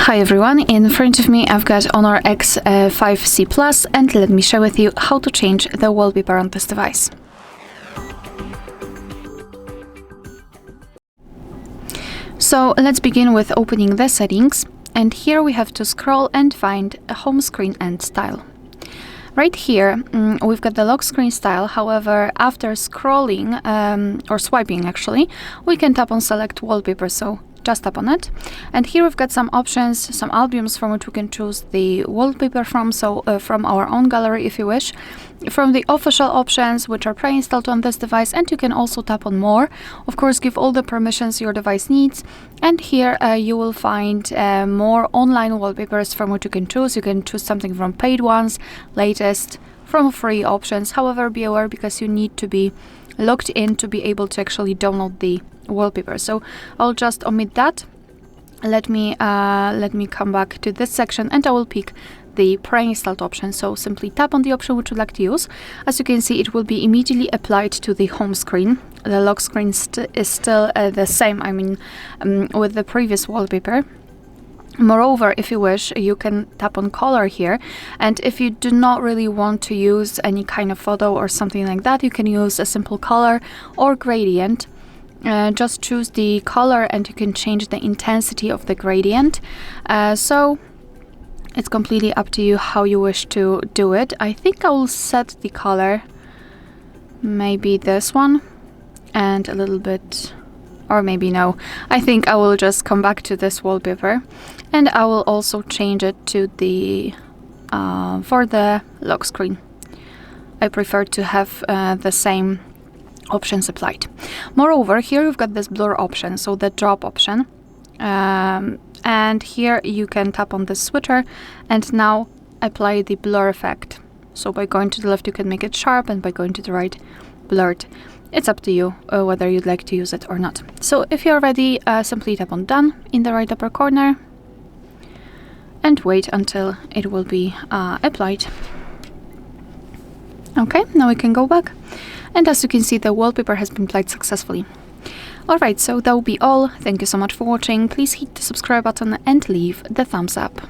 Hi everyone, in front of me I've got HONOR X5c Plus, and let me share with you how to change the wallpaper on this device. So let's begin with opening the settings, and here we have to scroll and find a home screen and style. Right here we've got the lock screen style. However, after scrolling or swiping actually, we can tap on select wallpaper, so just tap on it, and here we've got some options, some albums from which we can choose the wallpaper from, so from our own gallery if you wish, from the official options which are pre-installed on this device, and you can also tap on more. Of course, give all the permissions your device needs, and here you will find more online wallpapers from which you can choose. You can choose something from paid ones, latest, from free options. However, be aware, because you need to be logged in to be able to actually download the wallpaper. So I'll just omit that. Let me come back to this section, and I will pick the pre-installed option. So simply tap on the option which you'd like to use. As you can see, it will be immediately applied to the home screen. The lock screen is still the same, with the previous wallpaper. Moreover, if you wish, you can tap on color here, and if you do not really want to use any kind of photo or something like that, you can use a simple color or gradient. Just choose the color and you can change the intensity of the gradient. So it's completely up to you how you wish to do it. I think I will set the color, maybe this one, and a little bit, or maybe no. I think I will just come back to this wallpaper, and I will also change it to the for the lock screen. I prefer to have the same options applied. Moreover, here we've got this blur option, so the drop option, and here you can tap on the switcher and now apply the blur effect. So by going to the left you can make it sharp, and by going to the right, blurred. It's up to you whether you'd like to use it or not. So if you're ready, simply tap on done in the right upper corner and wait until it will be applied. Okay, now we can go back, and as you can see, the wallpaper has been applied successfully. Alright, so that will be all. Thank you so much for watching. Please hit the subscribe button and leave the thumbs up.